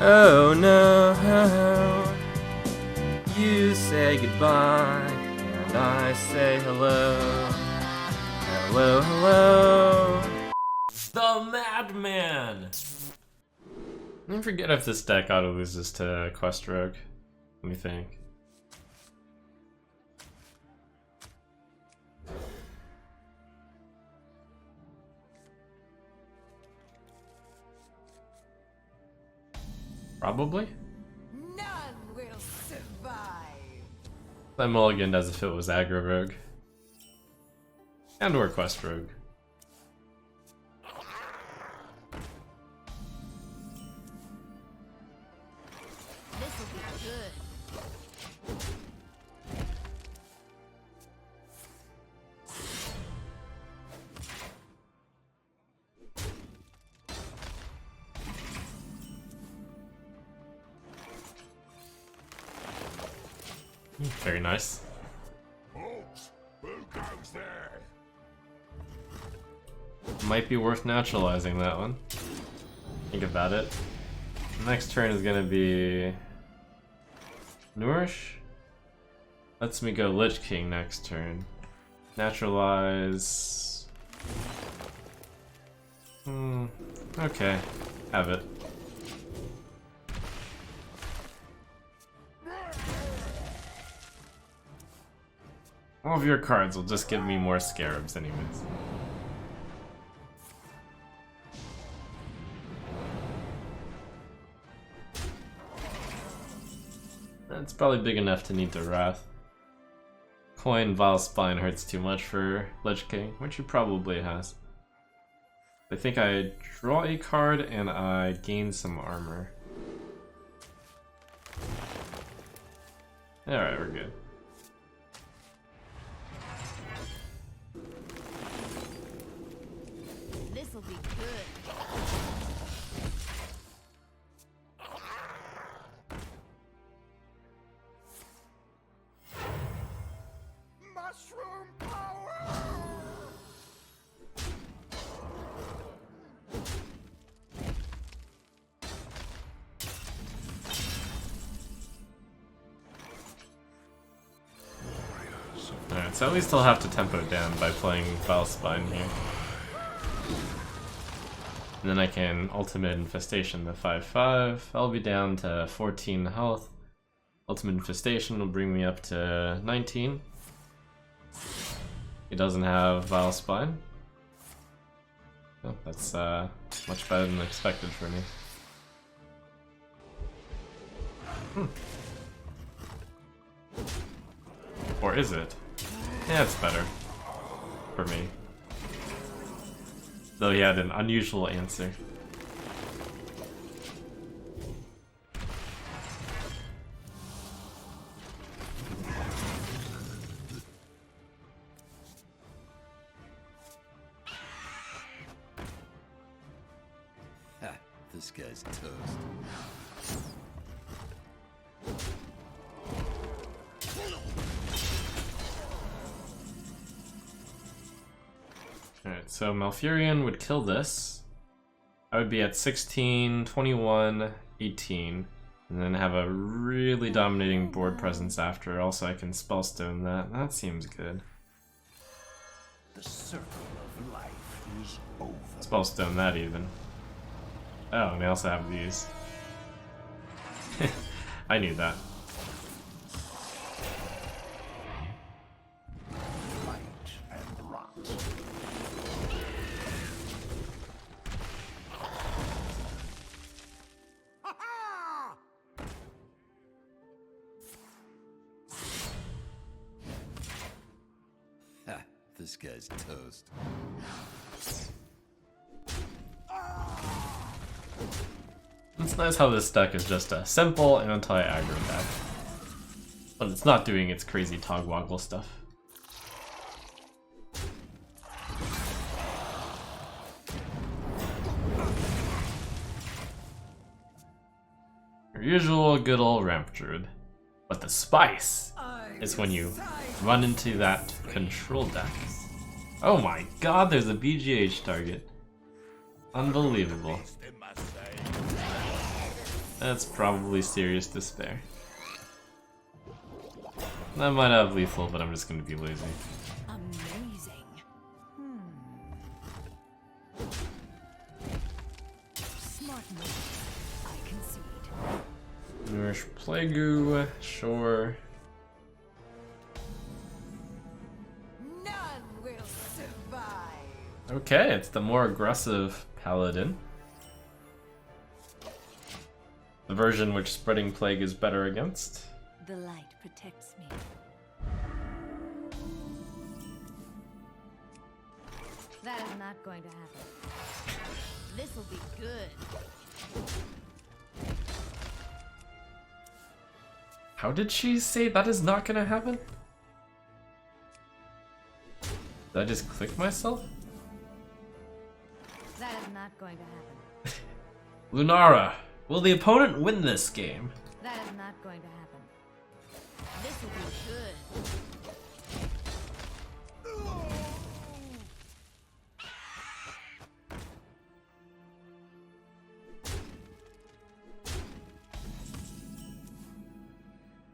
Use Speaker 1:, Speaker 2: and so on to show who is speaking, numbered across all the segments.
Speaker 1: Oh no, you say goodbye, and I say hello. Hello, hello.
Speaker 2: The Madman! I forget if this deck auto loses to Quest Rogue. Let me think. Probably?
Speaker 3: None will survive.
Speaker 2: I mulliganed as if it was Aggro Rogue. And or Quest Rogue.
Speaker 3: This'll be good.
Speaker 2: Very nice.
Speaker 4: Folks, who goes there?
Speaker 2: Might be worth naturalizing that one. Think about it. Next turn is gonna be Nourish. Lets me go Lich King next turn. Naturalize. Okay. Have it. All of your cards will just give me more scarabs anyways. That's probably big enough to need to Wrath. Coin Vile Spine hurts too much for Lich King, which he probably has. I think I draw a card and I gain some armor. Alright, we're good.
Speaker 3: This'll be good.
Speaker 4: Mushroom power!
Speaker 2: Alright, so at least I'll have to tempo down by playing Vile Spine here. And then I can Ultimate Infestation the 5/5. I'll be down to 14 health. Ultimate Infestation will bring me up to 19. He doesn't have Vile Spine. Oh, that's much better than expected for me. Or is it? Yeah, it's better. For me. Though he had an unusual answer.
Speaker 5: Ha, this guy's toast.
Speaker 2: Alright, so Malfurion would kill this. I would be at 16, 21, 18. And then have a really dominating board presence after. Also, I can Spellstone that. That seems good.
Speaker 5: The circle of life is over.
Speaker 2: Spellstone that even. Oh, and they also have these. I knew that.
Speaker 5: Light and rot. Ha, this guy's toast.
Speaker 2: It's nice how this deck is just a simple anti-aggro deck. But it's not doing its crazy Togwaggle stuff. Your usual good old Ramp Druid. But the spice is when you run into that control deck. Oh my god, there's a BGH target. Unbelievable. That's probably serious despair. I might have lethal, but I'm just gonna be lazy.
Speaker 3: Amazing. Smart move. I concede.
Speaker 2: Nourish Plague, sure.
Speaker 3: None will survive.
Speaker 2: Okay, it's the more aggressive paladin. The version which Spreading Plague is better against.
Speaker 3: The light protects me. That is not going to happen. This'll be good.
Speaker 2: How did she say that is not gonna happen? Did I just click myself?
Speaker 3: That is not going to happen.
Speaker 2: Lunara, will the opponent win this game?
Speaker 3: That is not going to happen. This'll be good.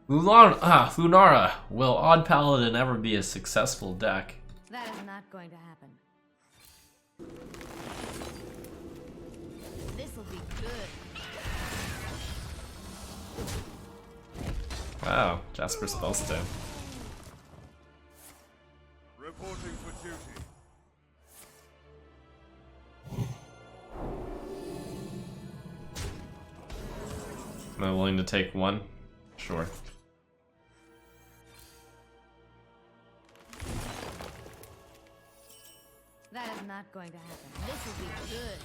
Speaker 2: Lunara, will Odd Paladin ever be a successful deck?
Speaker 3: That is not going to happen. This'll be good.
Speaker 2: Wow, Jasper Spellstone.
Speaker 4: Reporting for duty.
Speaker 2: Am I willing to take one? Sure.
Speaker 3: That is not going to happen. This'll be good.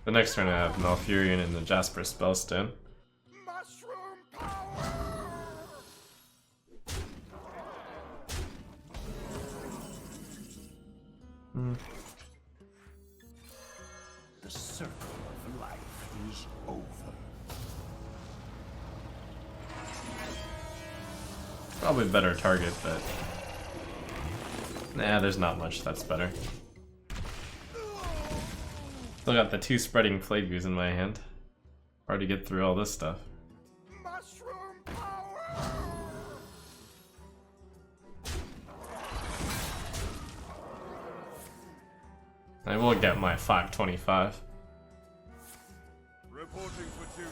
Speaker 2: The next turn I have Malfurion and the Jasper Spellstone.
Speaker 4: Mushroom power!
Speaker 5: The circle of life is over.
Speaker 2: Probably better target, but... Nah, there's not much that's better. Still got the 2 Spreading Plagues in my hand. Hard to get through all this stuff.
Speaker 4: Mushroom power!
Speaker 2: I will get my 525.
Speaker 4: Reporting for duty.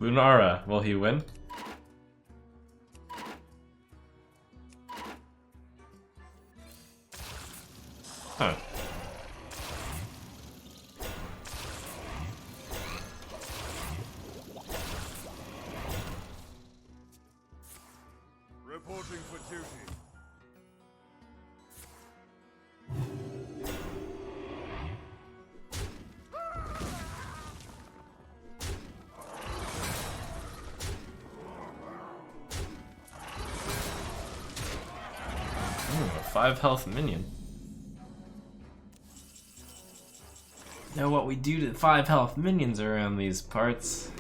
Speaker 2: Lunara, will he win? Huh.
Speaker 4: Reporting for duty.
Speaker 2: Ooh, a 5 health minion. Know what we do to 5 health minions around these parts.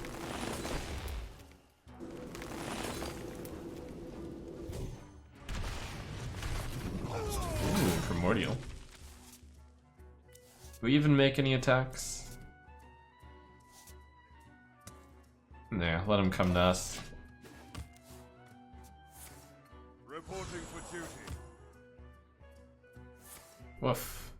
Speaker 2: Ooh, Primordial. Do we even make any attacks? Nah, let him come to us.
Speaker 4: Reporting for duty.
Speaker 2: Woof.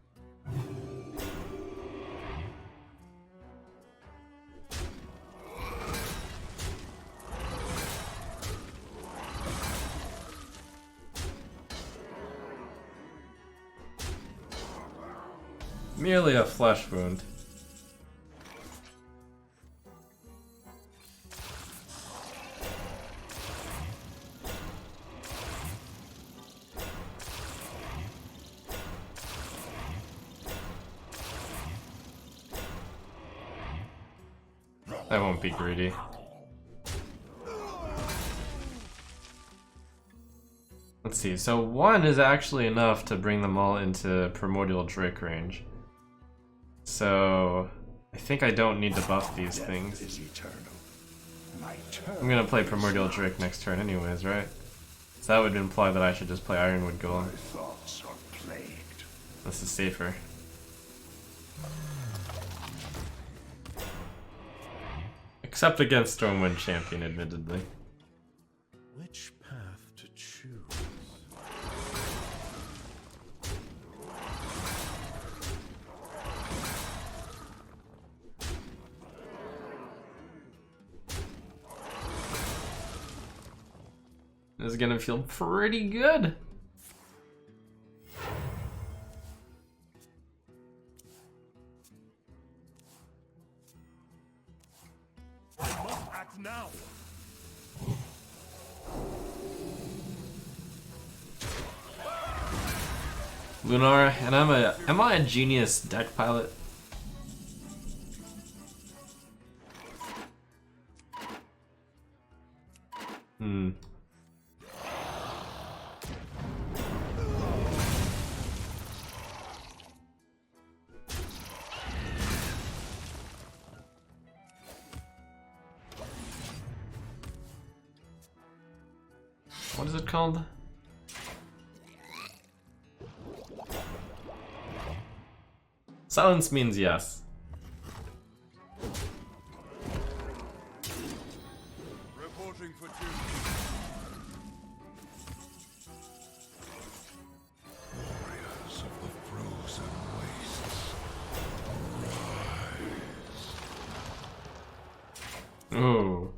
Speaker 2: Merely a flesh wound. I won't be greedy. Let's see, so 1 is actually enough to bring them all into Primordial Drake range. So I think I don't need to buff these
Speaker 5: Death
Speaker 2: things.
Speaker 5: is eternal. My turn.
Speaker 2: I'm gonna play Primordial Drake next turn anyways, right? So that would imply that I should just play Ironwood Golem.
Speaker 5: My thoughts are plagued.
Speaker 2: This is safer. Except against Stormwind Champion, admittedly.
Speaker 5: Which path to choose?
Speaker 2: This is gonna feel pretty good.
Speaker 4: Act now.
Speaker 2: Lunara, and am I a genius deck pilot? Hmm. What is it called? Silence means yes.
Speaker 4: Reporting for duty.
Speaker 5: Warriors of the frozen wastes.
Speaker 2: Ooh.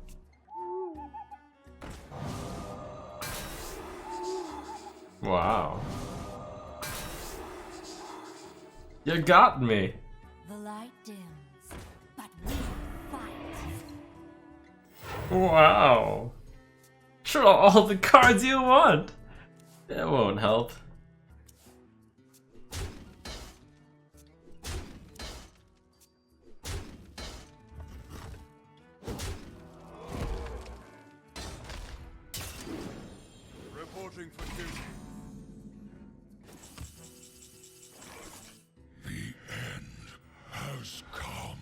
Speaker 2: Wow. You got me.
Speaker 3: The light dims, but we fight.
Speaker 2: Wow. Draw all the cards you want. It won't help.
Speaker 4: Reporting for duty.
Speaker 5: Has come.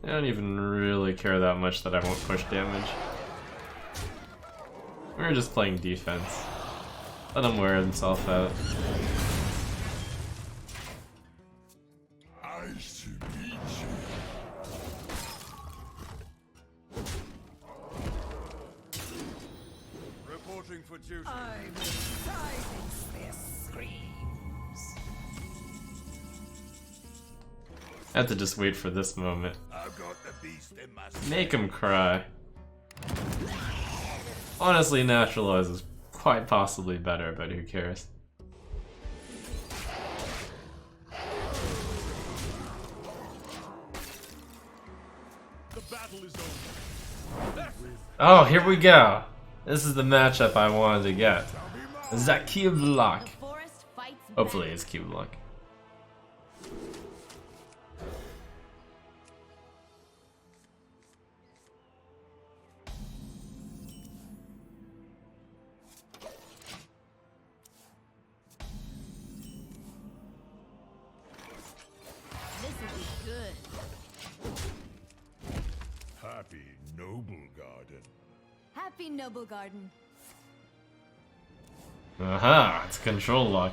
Speaker 2: I don't even really care that much that I won't push damage. We're just playing defense. Let him wear himself out.
Speaker 5: Nice to meet you.
Speaker 4: Reporting for duty.
Speaker 6: I will silence their screams.
Speaker 2: I have to just wait for this moment.
Speaker 4: I've got the beast in my
Speaker 2: Make him cry. Honestly, Naturalize is quite possibly better, but who cares?
Speaker 4: The battle is over.
Speaker 2: Oh, here we go. This is the matchup I wanted to get. Is that Cube Lock?
Speaker 3: The forest fights
Speaker 2: Hopefully
Speaker 3: back.
Speaker 2: it's Cube Lock.
Speaker 3: This will be good.
Speaker 5: Happy noble garden.
Speaker 3: Happy Noble Garden.
Speaker 2: Aha, it's Control Lock.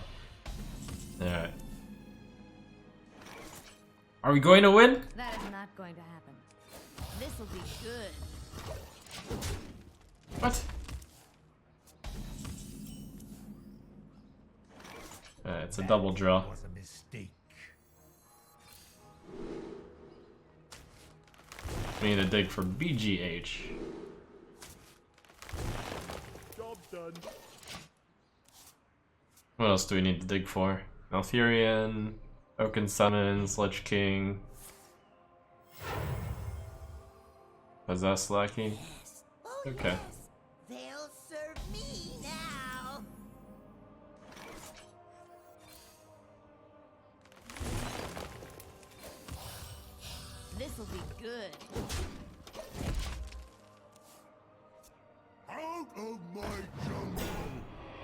Speaker 2: Alright. Are we going to win?
Speaker 3: That is not going to happen. This will be good.
Speaker 2: What? It's a double draw.
Speaker 5: Was a mistake.
Speaker 2: We need to dig for BGH.
Speaker 4: Job done.
Speaker 2: What else do we need to dig for? Malfurion, Oaken Summons, Lich King. Possess Lackey. Okay.
Speaker 6: They'll serve me now.
Speaker 3: This will be good.
Speaker 5: Out of my jungle.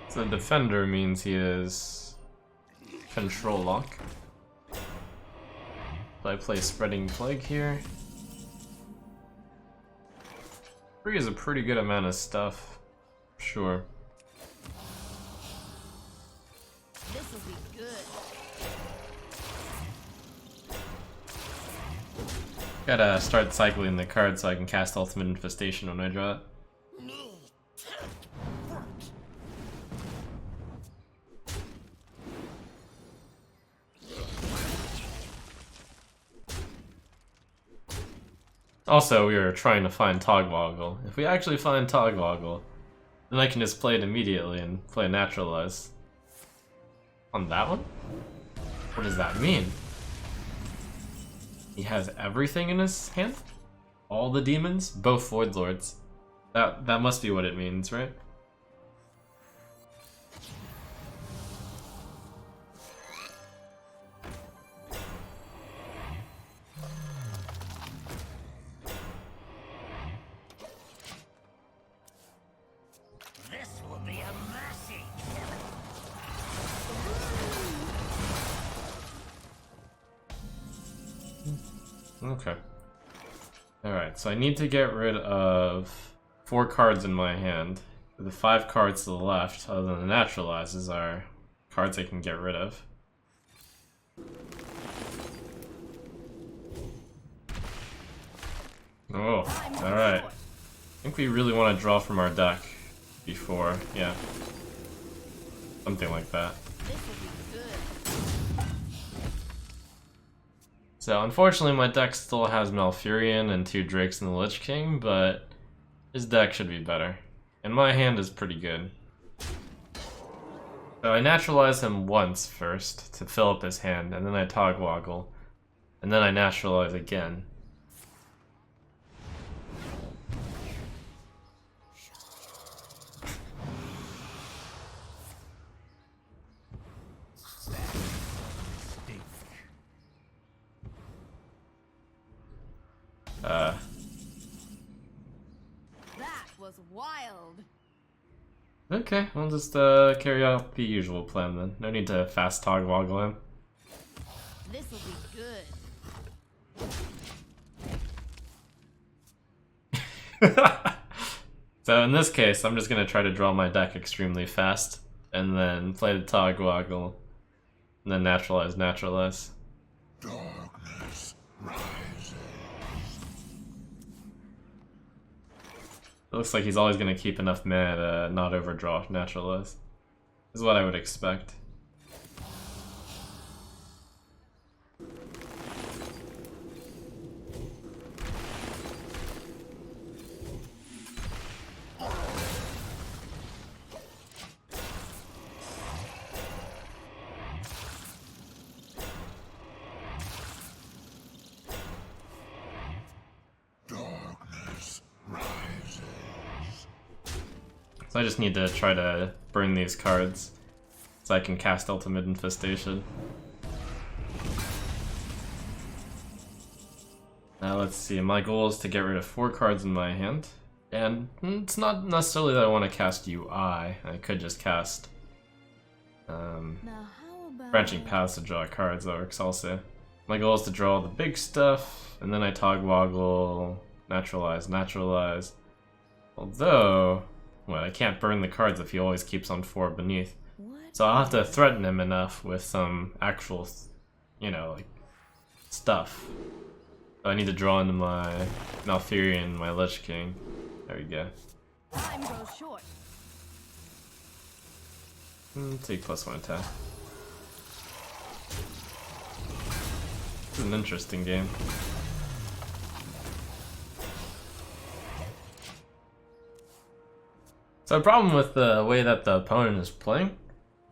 Speaker 2: So Defender means he is Control Lock. So I play Spreading Plague here. 3 is a pretty good amount of stuff. Sure.
Speaker 3: This'll be good.
Speaker 2: Gotta start cycling the cards so I can cast Ultimate Infestation when I draw it. Also, we are trying to find Togwaggle. If we actually find Togwaggle, then I can just play it immediately and play Naturalize. On that one? What does that mean? He has everything in his hand? All the demons? Both Void Lords. That must be what it means, right?
Speaker 6: This will be a mercy.
Speaker 2: Okay. Alright, so I need to get rid of 4 cards in my hand. The 5 cards to the left, other than the Naturalizes, are cards I can get rid of. Oh, alright. I think we really want to draw from our deck before, yeah. Something like that.
Speaker 3: This'll be good.
Speaker 2: So unfortunately my deck still has Malfurion and 2 Drakes and the Lich King, but his deck should be better. And my hand is pretty good. So I naturalize him once first to fill up his hand, and then I Togwaggle, and then I naturalize again.
Speaker 3: That was wild.
Speaker 2: Okay, we'll just carry out the usual plan then. No need to fast Togwaggle him.
Speaker 3: This'll be good.
Speaker 2: So in this case, I'm just gonna try to draw my deck extremely fast, and then play the Togwaggle, and then naturalize.
Speaker 4: Darkness rises.
Speaker 2: It looks like he's always gonna keep enough mana to not overdraw naturalize. Is what I would expect.
Speaker 4: Darkness rises.
Speaker 2: So I just need to try to burn these cards so I can cast Ultimate Infestation. Now let's see, my goal is to get rid of 4 cards in my hand. And it's not necessarily that I want to cast UI, I could just cast
Speaker 3: Now how about
Speaker 2: Branching Paths to draw cards, that works also. My goal is to draw the big stuff, and then I Togwaggle, naturalize. Although, well, I can't burn the cards if he always keeps on 4 beneath.
Speaker 3: what?
Speaker 2: So I'll have to threaten him enough with some actual, you know, like, stuff. So I need to draw into my Malfurion, my Lich King. There we go.
Speaker 3: Time goes short.
Speaker 2: Take +1 attack. This is an interesting game. So the problem with the way that the opponent is playing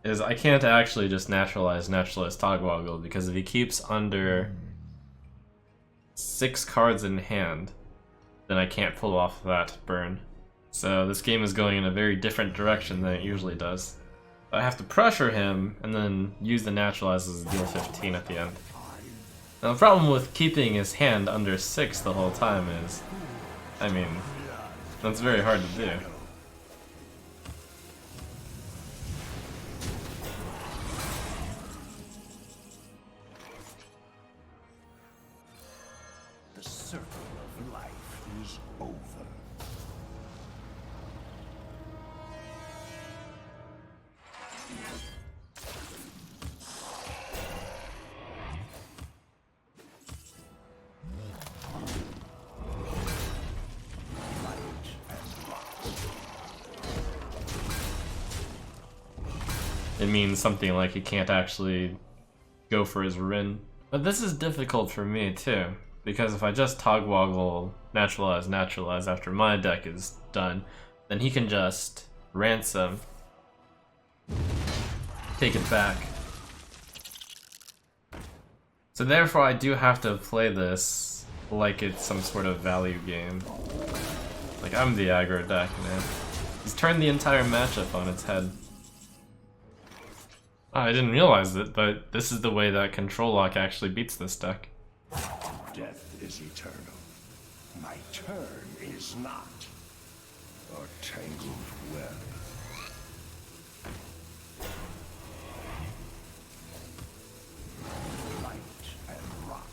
Speaker 2: is I can't actually just naturalize Togwaggle, because if he keeps under 6 cards in hand, then I can't pull off that burn. So this game is going in a very different direction than it usually does. I have to pressure him and then use the naturalizes to deal 15 at the end. Now the problem with keeping his hand under 6 the whole time is, I mean, that's very hard to do.
Speaker 5: The circle of life is over.
Speaker 2: it means something like he can't actually go for his Rin. But this is difficult for me too, because if I just Togwaggle naturalize after my deck is done, then he can just ransom, take it back. So therefore I do have to play this like it's some sort of value game. Like I'm the aggro deck, man. He's turned the entire matchup on its head. Oh, I didn't realize it, but this is the way that Control Lock actually beats this deck.
Speaker 5: Death is eternal. My turn is not. A tangled web. Light and rot.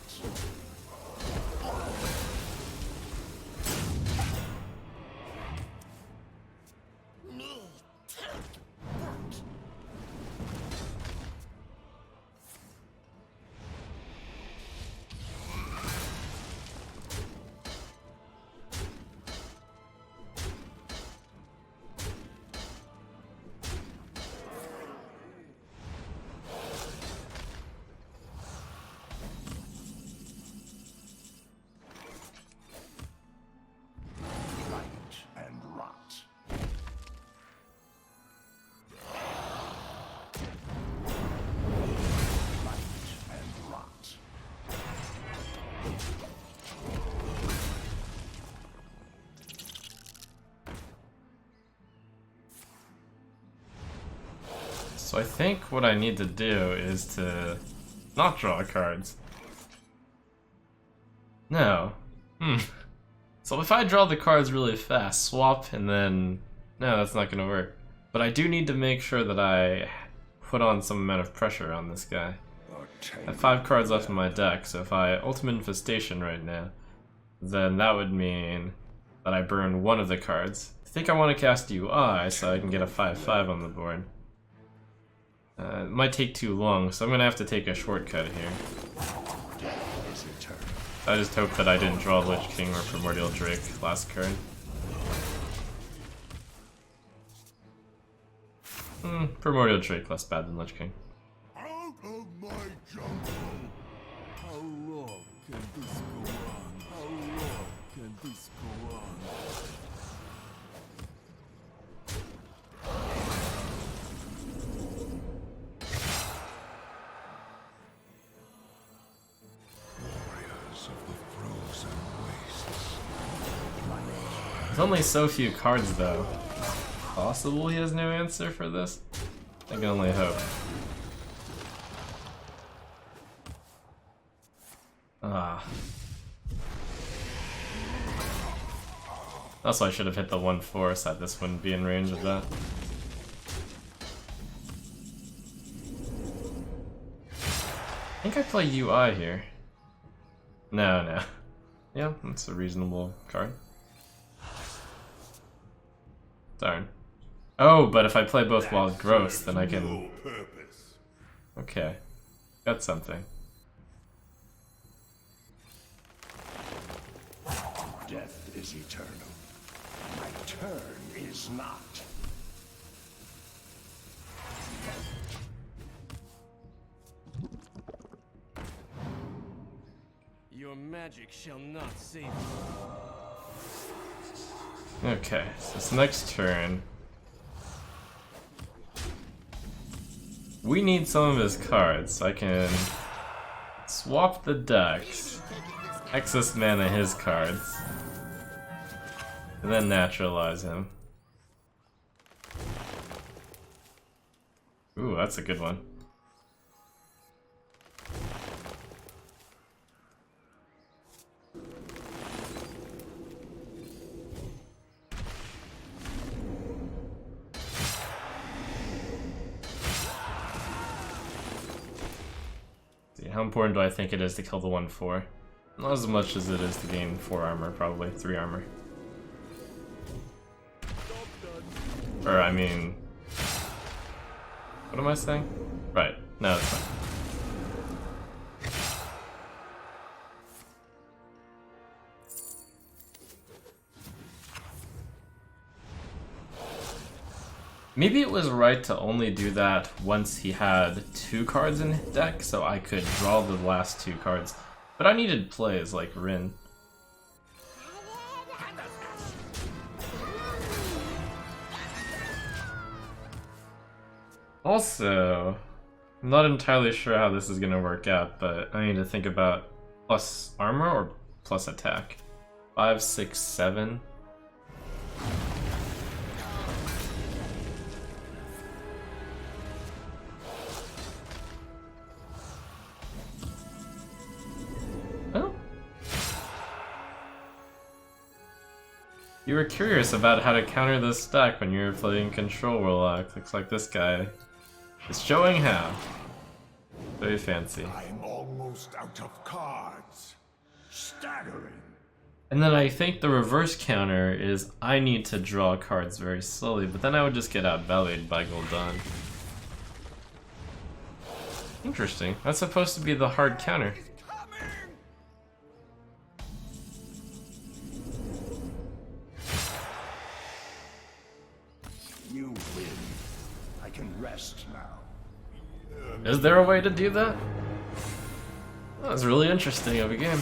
Speaker 2: So I think what I need to do is to not draw cards. No. So if I draw the cards really fast, swap, and then... No, that's not gonna work. But I do need to make sure that I put on some amount of pressure on this guy. I have 5 cards left in my deck, so if I Ultimate Infestation right now, then that would mean that I burn one of the cards. I think I want to cast UI so I can get a 5/5 on the board. It might take too long, so I'm gonna have to take a shortcut here. I just hope that I didn't draw Lich King or Primordial Drake last card. Primordial Drake less bad than Lich King.
Speaker 4: Out of my jungle!
Speaker 7: How long can this go on? How long can this go on?
Speaker 4: Warriors of the frozen wastes.
Speaker 2: There's only so few cards though. Possible he has no answer for this? I can only hope. Ah. Also, I should have hit the 1/4 so that this wouldn't be in range of that. I think I play UI here. No. Yeah, that's a reasonable card. Darn. Oh, but if I play both Wild Growths, then I can... Okay. Got something.
Speaker 5: Death is eternal. My turn is not.
Speaker 7: Your magic shall not save you.
Speaker 2: Okay, so this next turn... We need some of his cards, so I can swap the decks, excess mana his cards, and then naturalize him. Ooh, that's a good one. How important do I think it is to kill the 1/4? Not as much as it is to gain 4 armor, probably 3 armor. Or I mean, what am I saying? Right, no, it's not. Maybe it was right to only do that once he had 2 cards in deck, so I could draw the last 2 cards. But I needed plays like Rin. Also, I'm not entirely sure how this is going to work out, but I need to think about plus armor or plus attack. 5, 6, 7. Oh. You were curious about how to counter this deck when you were playing Control Warlock. Looks like this guy is showing how. Very fancy.
Speaker 4: I'm almost out of cards.
Speaker 5: Staggering.
Speaker 2: And then I think the reverse counter is I need to draw cards very slowly, but then I would just get outvalued by Gul'dan. Interesting. That's supposed to be the hard counter.
Speaker 5: You win. I can rest now.
Speaker 2: Is there a way to do that? That was really interesting of a game.